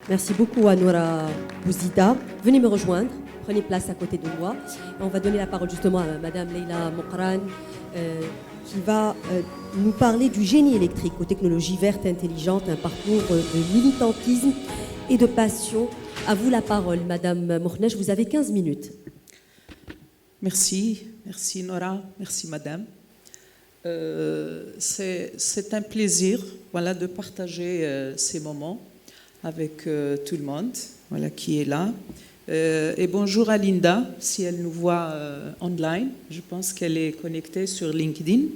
Merci beaucoup à Noura Bouzida. Venez me rejoindre, prenez place à côté de moi. On va donner la parole justement à Madame Leila Mokran, qui va nous parler du génie électrique aux technologies vertes et intelligentes, un parcours de militantisme et de passion. À vous la parole, Madame Mokhnesh, vous avez 15 minutes. Merci Nora, merci Madame. C'est un plaisir de partager ces moments avec tout le monde qui est là. Et bonjour à Linda, si elle nous voit online. Je pense qu'elle est connectée sur LinkedIn.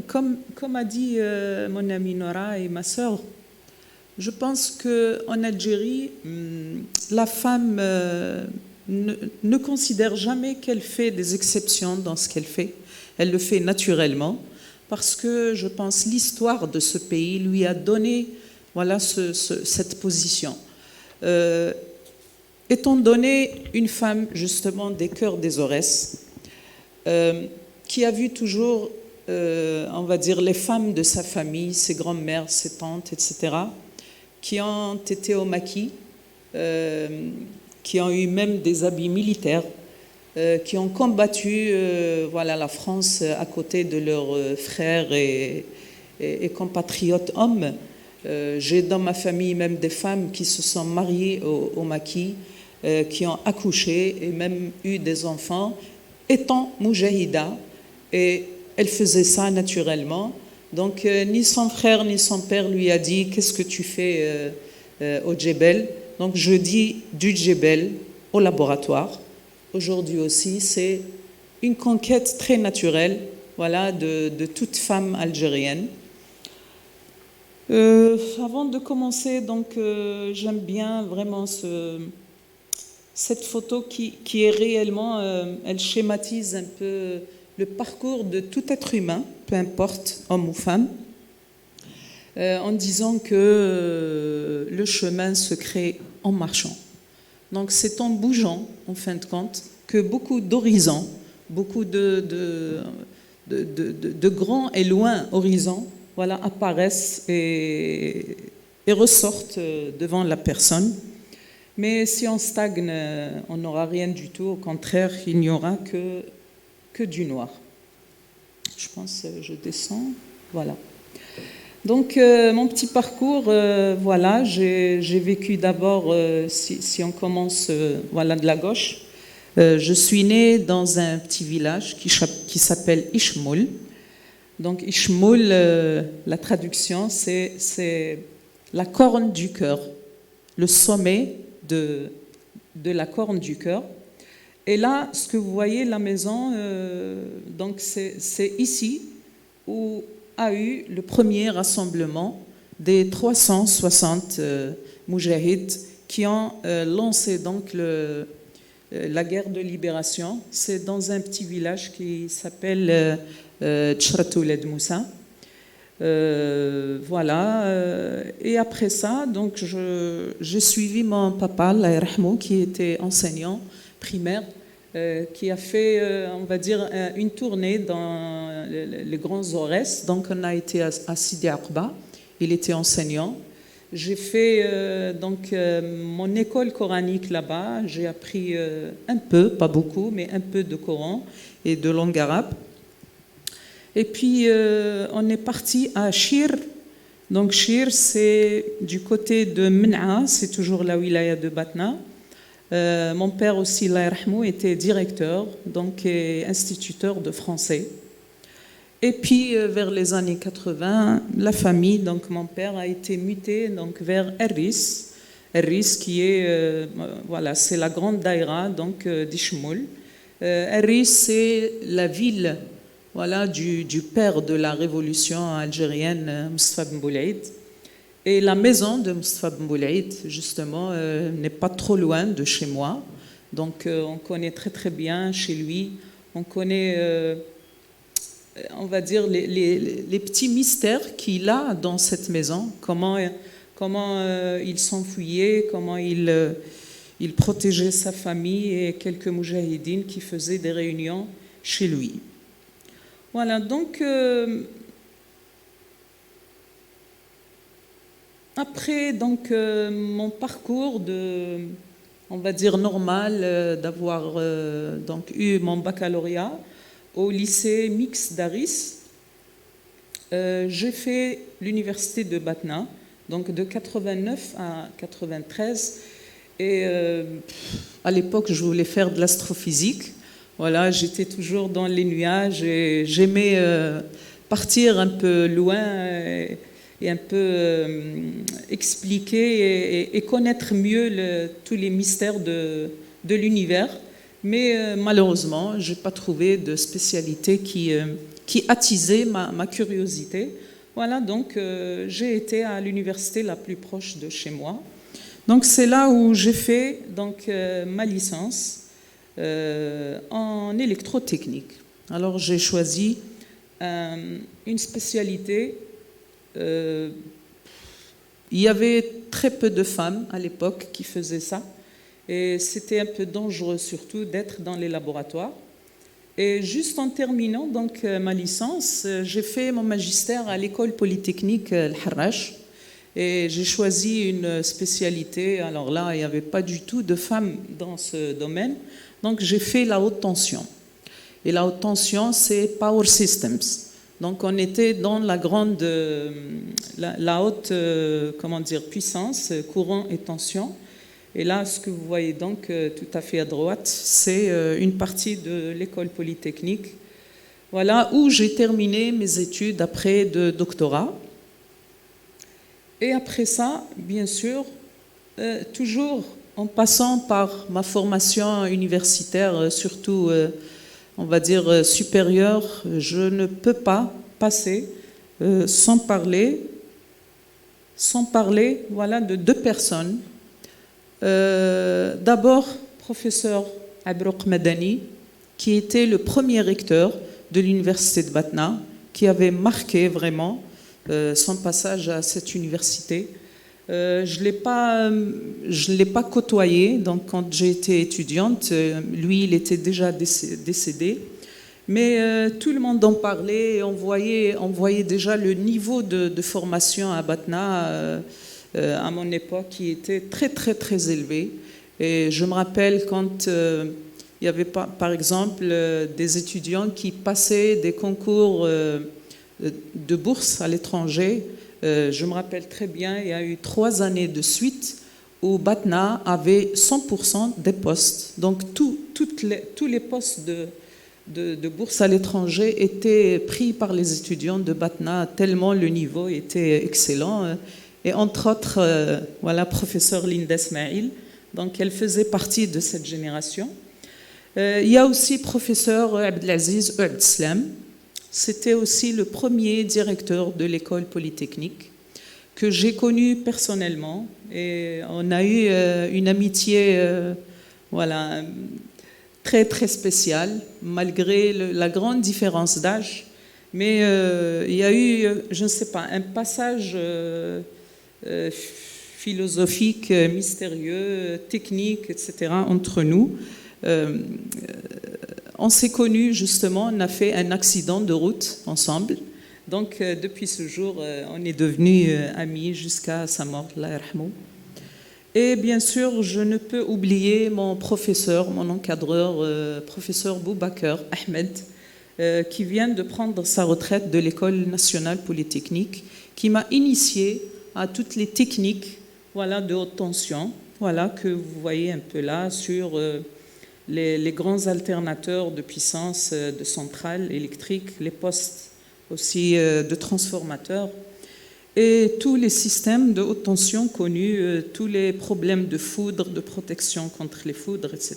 Comme a dit mon amie Nora et ma sœur, je pense qu'en Algérie, la femme ne considère jamais qu'elle fait des exceptions dans ce qu'elle fait. Elle le fait naturellement parce que je pense l'histoire de ce pays lui a donné cette position. Étant donné une femme justement des cœurs des Aurès, qui a vu toujours, on va dire, les femmes de sa famille, ses grands-mères, ses tantes, etc., qui ont été au maquis, qui ont eu même des habits militaires, qui ont combattu la France à côté de leurs frères et compatriotes hommes. J'ai dans ma famille même des femmes qui se sont mariées au maquis, qui ont accouché et même eu des enfants, étant moujahida, et elle faisait ça naturellement. Donc ni son frère ni son père lui a dit « Qu'est-ce que tu fais au Djebel ?» Donc je dis du Djebel au laboratoire. Aujourd'hui aussi, c'est une conquête très naturelle de toute femme algérienne. Avant de commencer, donc j'aime bien vraiment cette photo qui est réellement, elle schématise un peu le parcours de tout être humain, peu importe homme ou femme, en disant que le chemin se crée en marchant. Donc c'est en bougeant, en fin de compte, que beaucoup d'horizons, beaucoup de grands et loints horizons apparaissent et ressortent devant la personne. Mais si on stagne, on n'aura rien du tout. Au contraire, il n'y aura que du noir. Je pense, je descends. Voilà. Donc, mon petit parcours, j'ai vécu d'abord, si on commence de la gauche, je suis née dans un petit village qui s'appelle Ishmoul. Donc, Ishmoul, la traduction, c'est la corne du cœur, le sommet de la corne du cœur. Et là, ce que vous voyez, la maison, donc c'est ici où a eu le premier rassemblement des 360 moudjahids qui ont lancé donc la guerre de libération. C'est dans un petit village qui s'appelle Tchratouled Moussa. Et après ça, donc j'ai suivi mon papa, Allah yarhamou, qui était enseignant primaire, qui a fait, on va dire, une tournée dans les grands Aurès. Donc on a été à Sidi Aqba, il était enseignant. J'ai fait mon école coranique là-bas. J'ai appris un peu, pas beaucoup, mais un peu de Coran et de langue arabe. Et puis, on est parti à Chir. Donc, Chir, c'est du côté de Men'a, c'est toujours la wilaya de Batna. Mon père aussi, Allah yarhamou, était directeur, donc et instituteur de français. Et puis, vers les années 80, la famille, donc mon père a été muté donc, vers Erris. Erris qui est, c'est la grande daïra donc d'Ishmoul. Erris, c'est la ville du père de la révolution algérienne, Moustapha Ben Boulaïd. Et la maison de Moustapha Ben Boulaïd, justement, n'est pas trop loin de chez moi. Donc, on connaît très très bien chez lui. On connaît, on va dire, les petits mystères qu'il a dans cette maison. Comment il s'enfuyait, comment il protégeait sa famille et quelques moudjahidines qui faisaient des réunions chez lui. Voilà, donc Après, donc, mon parcours on va dire normal, d'avoir donc eu mon baccalauréat au lycée mixte d'Aris. J'ai fait l'université de Batna, donc de 89 à 93. Et à l'époque, je voulais faire de l'astrophysique. Voilà, j'étais toujours dans les nuages et j'aimais partir un peu loin et un peu expliquer et connaître mieux tous les mystères de l'univers. Mais malheureusement, je n'ai pas trouvé de spécialité qui attisait ma curiosité. Voilà, donc j'ai été à l'université la plus proche de chez moi. Donc c'est là où j'ai fait donc, ma licence en électrotechnique. Alors j'ai choisi une spécialité. Il y avait très peu de femmes à l'époque qui faisaient ça. Et c'était un peu dangereux surtout d'être dans les laboratoires. Et juste en terminant donc, ma licence, j'ai fait mon magistère à l'école polytechnique Al-Harrach. Et j'ai choisi une spécialité. Alors là, il n'y avait pas du tout de femmes dans ce domaine. Donc j'ai fait la haute tension. Et la haute tension, c'est Power Systems. Donc on était dans la grande, la haute comment dire, puissance, courant et tension. Et là, ce que vous voyez donc tout à fait à droite, c'est une partie de l'école polytechnique. Voilà, où j'ai terminé mes études après de doctorat. Et après ça, bien sûr, toujours en passant par ma formation universitaire, surtout, on va dire, supérieure, je ne peux pas passer sans parler, voilà, de deux personnes. D'abord, professeur Abrouk Madani, qui était le premier recteur de l'université de Batna, qui avait marqué vraiment son passage à cette université. Je ne l'ai pas côtoyé, donc quand j'ai été étudiante, lui, il était déjà décédé. Mais tout le monde en parlait et on voyait déjà le niveau de formation à Batna à mon époque qui était très, très, très élevé. Et je me rappelle quand il y avait par exemple des étudiants qui passaient des concours de bourse à l'étranger. Je me rappelle très bien, il y a eu 3 années de suite où Batna avait 100% des postes. Donc tous les postes de bourse à l'étranger étaient pris par les étudiants de Batna, tellement le niveau était excellent. Et entre autres, voilà, professeur Linda Ismail, donc elle faisait partie de cette génération. Il y a aussi professeur Abdelaziz Ouabdeslam. C'était aussi le premier directeur de l'école polytechnique que j'ai connu personnellement. Et on a eu une amitié voilà, très, très spéciale, malgré la grande différence d'âge. Mais il y a eu, je ne sais pas, un passage philosophique, mystérieux, technique, etc., entre nous. On s'est connus justement, on a fait un accident de route ensemble. Donc depuis ce jour, on est devenus amis jusqu'à sa mort, Allah yarhamou. Et bien sûr, je ne peux oublier mon professeur, mon encadreur, professeur Boubaker Ahmed, qui vient de prendre sa retraite de l'école nationale polytechnique, qui m'a initié à toutes les techniques, voilà, de haute tension, voilà, que vous voyez un peu là sur les grands alternateurs de puissance de centrales électriques, les postes aussi de transformateurs et tous les systèmes de haute tension connus, tous les problèmes de foudre, de protection contre les foudres, etc.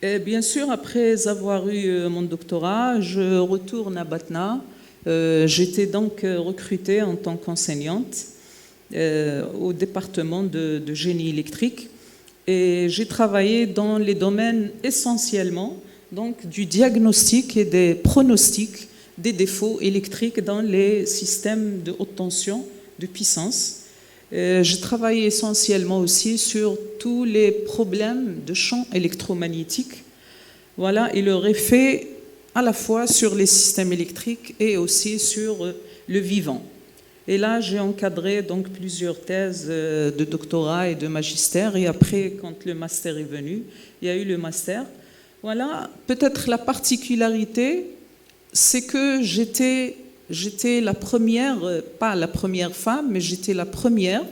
Et bien sûr, après avoir eu mon doctorat, je retourne à Batna. J'étais donc recrutée en tant qu'enseignante au département de génie électrique. Et j'ai travaillé dans les domaines essentiellement donc, du diagnostic et des pronostics des défauts électriques dans les systèmes de haute tension de puissance. J'ai travaillé essentiellement aussi sur tous les problèmes de champ électromagnétique, voilà, et leur effet à la fois sur les systèmes électriques et aussi sur le vivant. Et là, j'ai encadré donc plusieurs thèses de doctorat et de magistère. Et après, quand le master est venu, il y a eu le master. Voilà, peut-être la particularité, c'est que j'étais la première, pas la première femme, mais j'étais la première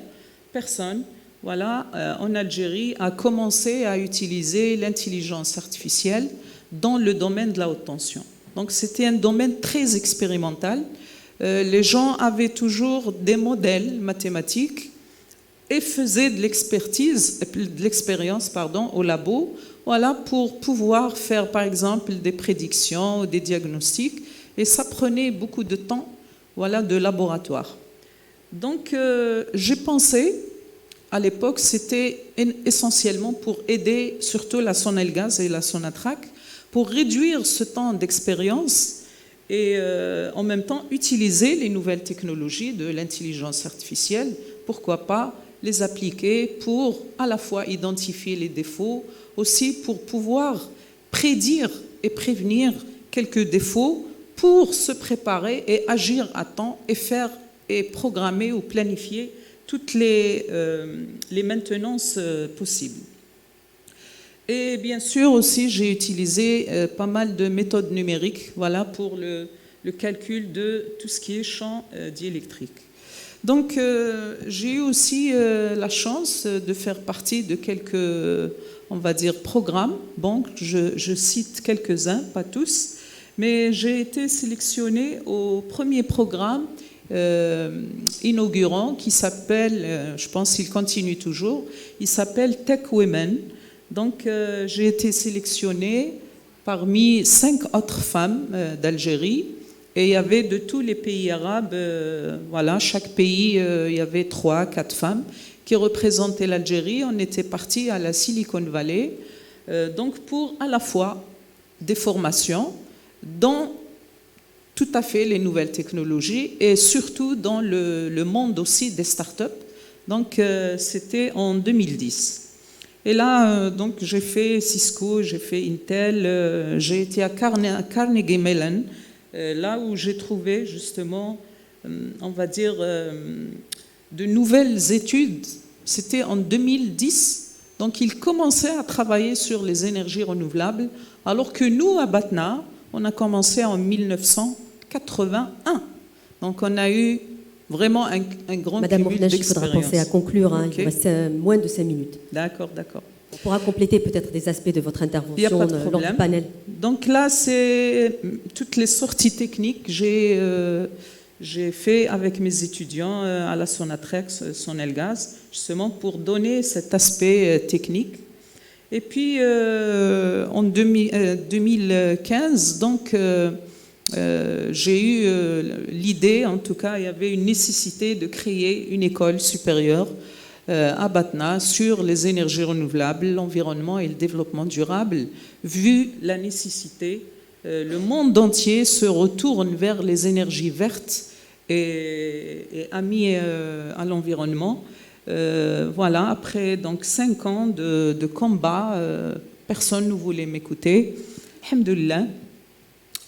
personne, voilà, en Algérie à commencer à utiliser l'intelligence artificielle dans le domaine de la haute tension. Donc c'était un domaine très expérimental. Les gens avaient toujours des modèles mathématiques et faisaient de l'expérience au labo, voilà, pour pouvoir faire par exemple des prédictions ou des diagnostics, et ça prenait beaucoup de temps, voilà, de laboratoire. Donc j'ai pensé, à l'époque, c'était essentiellement pour aider surtout la Sonelgaz et la Sonatrach, pour réduire ce temps d'expérience et en même temps utiliser les nouvelles technologies de l'intelligence artificielle, pourquoi pas les appliquer pour à la fois identifier les défauts, aussi pour pouvoir prédire et prévenir quelques défauts pour se préparer et agir à temps et faire et programmer ou planifier toutes les maintenances possibles. Et bien sûr aussi, j'ai utilisé pas mal de méthodes numériques, voilà, pour le calcul de tout ce qui est champ diélectrique. Donc, j'ai eu aussi la chance de faire partie de quelques, on va dire, programmes. Bon, je cite quelques-uns, pas tous, mais j'ai été sélectionnée au premier programme inaugurant qui s'appelle, je pense qu'il continue toujours, il s'appelle Tech Women. Donc, j'ai été sélectionnée parmi 5 autres femmes d'Algérie, et il y avait de tous les pays arabes, voilà, chaque pays, il y avait 3, 4 femmes qui représentaient l'Algérie. On était partis à la Silicon Valley, donc pour à la fois des formations dans tout à fait les nouvelles technologies et surtout dans le monde aussi des startups. Donc, c'était en 2010. Et là, donc, j'ai fait Cisco, j'ai fait Intel, j'ai été à Carnegie Mellon, là où j'ai trouvé justement, on va dire, de nouvelles études. C'était en 2010, donc ils commençaient à travailler sur les énergies renouvelables, alors que nous, à Batna, on a commencé en 1981. Donc on a eu vraiment un grand Madame cumul Mourneche, il faudra d'expérience. penser à conclure, hein, Okay. il reste moins de 5 minutes. D'accord, d'accord. On pourra compléter peut-être des aspects de votre Il n'y a intervention pas de lors problème. du panel. Donc là, c'est toutes les sorties techniques que j'ai fait avec mes étudiants à la Sonatrach, Sonelgaz, justement pour donner cet aspect technique. Et puis en 2015, donc j'ai eu l'idée, en tout cas, il y avait une nécessité de créer une école supérieure à Batna sur les énergies renouvelables, l'environnement et le développement durable. Vu la nécessité, le monde entier se retourne vers les énergies vertes et amis à l'environnement. Voilà, après donc 5 ans de combat, personne ne voulait m'écouter. Alhamdoulilah,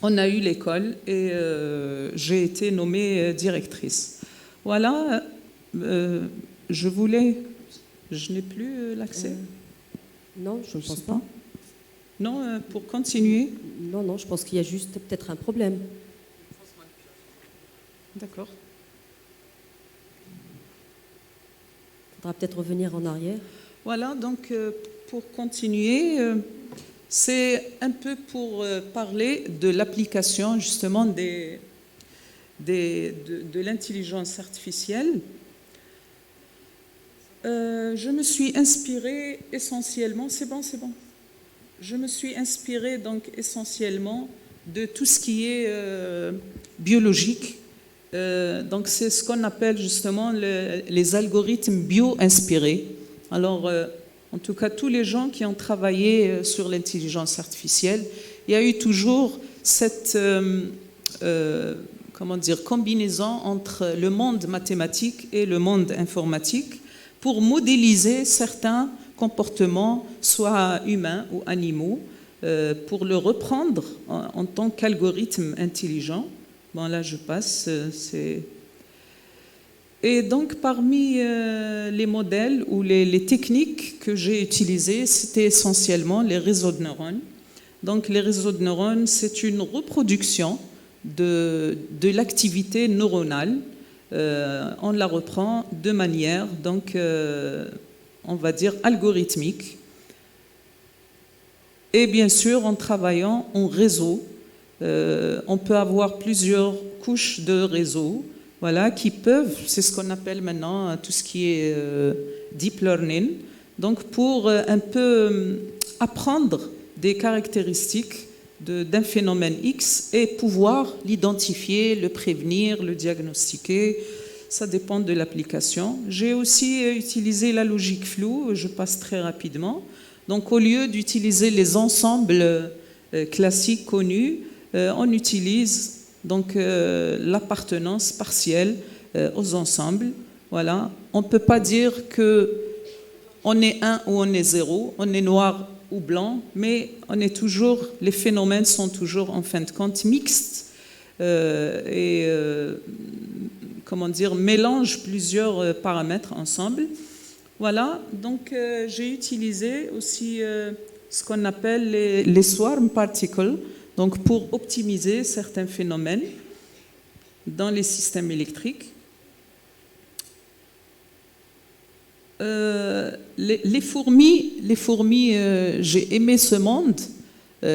on a eu l'école et j'ai été nommée directrice. Voilà. Je n'ai plus l'accès. Non, je ne pense pas. Non, pour continuer. Non, je pense qu'il y a juste peut-être un problème. D'accord. Il faudra peut-être revenir en arrière. Voilà, donc pour continuer, c'est un peu pour parler de l'application justement de l'intelligence artificielle. Je me suis inspirée essentiellement, c'est bon. Je me suis inspirée donc essentiellement de tout ce qui est biologique. Donc c'est ce qu'on appelle justement les algorithmes bio-inspirés. Alors, en tout cas, tous les gens qui ont travaillé sur l'intelligence artificielle, il y a eu toujours cette combinaison entre le monde mathématique et le monde informatique, pour modéliser certains comportements, soit humains ou animaux, pour le reprendre en tant qu'algorithme intelligent. Bon, là, je passe. Et donc, parmi les modèles ou les techniques que j'ai utilisées, c'était essentiellement les réseaux de neurones. Donc, les réseaux de neurones, c'est une reproduction de l'activité neuronale. On la reprend de manière, donc, on va dire, algorithmique. Et bien sûr, en travaillant en réseau, on peut avoir plusieurs couches de réseau, voilà, qui peuvent, c'est ce qu'on appelle maintenant tout ce qui est deep learning, donc pour un peu apprendre des caractéristiques d'un phénomène X et pouvoir l'identifier, le prévenir, le diagnostiquer. Ça dépend de l'application. J'ai aussi utilisé la logique floue, je passe très rapidement. Donc au lieu d'utiliser les ensembles classiques connus, on utilise donc l'appartenance partielle aux ensembles. Voilà. On ne peut pas dire qu'on est 1 ou on est 0, on est noir ou blanc, mais les phénomènes sont toujours en fin de compte mixtes mélangent plusieurs paramètres ensemble. Voilà, donc j'ai utilisé aussi ce qu'on appelle les swarm particles, donc pour optimiser certains phénomènes dans les systèmes électriques. Les fourmis, j'ai aimé ce monde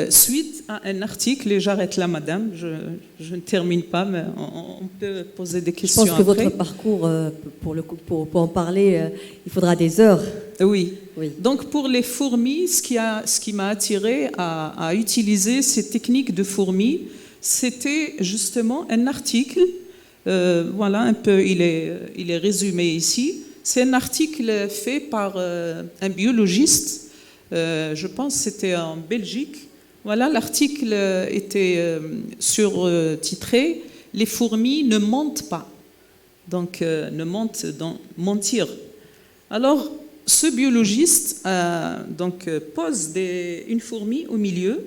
suite à un article, et j'arrête là, madame, je ne termine pas, mais on peut poser des questions. Je pense que après. votre parcours, pour en parler, il faudra des heures. Oui. Oui. Donc pour les fourmis, ce qui m'a attiré à utiliser ces techniques de fourmis, c'était justement un article, voilà un peu, il est résumé ici. C'est un article fait par un biologiste, je pense que c'était en Belgique. Voilà, l'article était surtitré « Les fourmis ne mentent pas ». Donc, ne mentent dans mentir. Alors, ce biologiste pose une fourmi au milieu,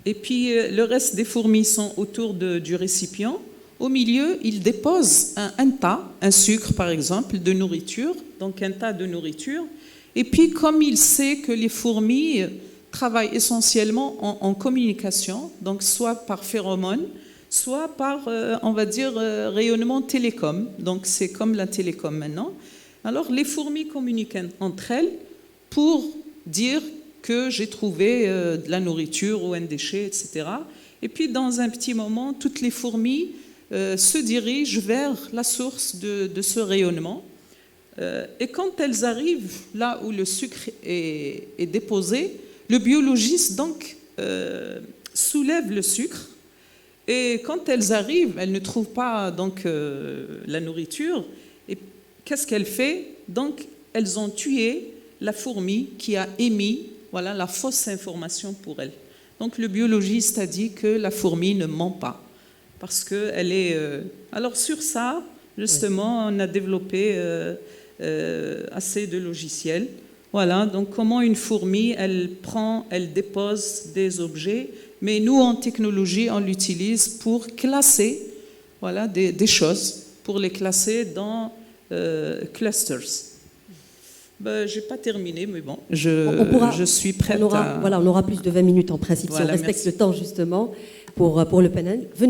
et puis le reste des fourmis sont autour du récipient. Au milieu, il dépose un sucre par exemple, de nourriture, donc un tas de nourriture. Et puis, comme il sait que les fourmis travaillent essentiellement en communication, donc soit par phéromones, soit par, on va dire, rayonnement télécom. Donc, c'est comme la télécom maintenant. Alors, les fourmis communiquent entre elles pour dire que j'ai trouvé de la nourriture ou un déchet, etc. Et puis, dans un petit moment, toutes les fourmis se dirigent vers la source de ce rayonnement. Et quand elles arrivent là où le sucre est déposé, le biologiste donc soulève le sucre. Et quand elles arrivent, elles ne trouvent pas donc la nourriture. Et qu'est-ce qu'elle fait? Donc, elles ont tué la fourmi qui a émis, voilà, la fausse information pour elle. Donc, le biologiste a dit que la fourmi ne ment pas. Parce qu'elle est... Alors, sur ça, justement, on a développé assez de logiciels. Voilà, donc comment une fourmi, elle dépose des objets, mais nous, en technologie, on l'utilise pour classer, voilà, des choses, pour les classer dans clusters. Ben, je n'ai pas terminé, mais bon, je suis prête on aura plus de 20 minutes en principe, si on respecte le temps, justement, pour le panel. Venez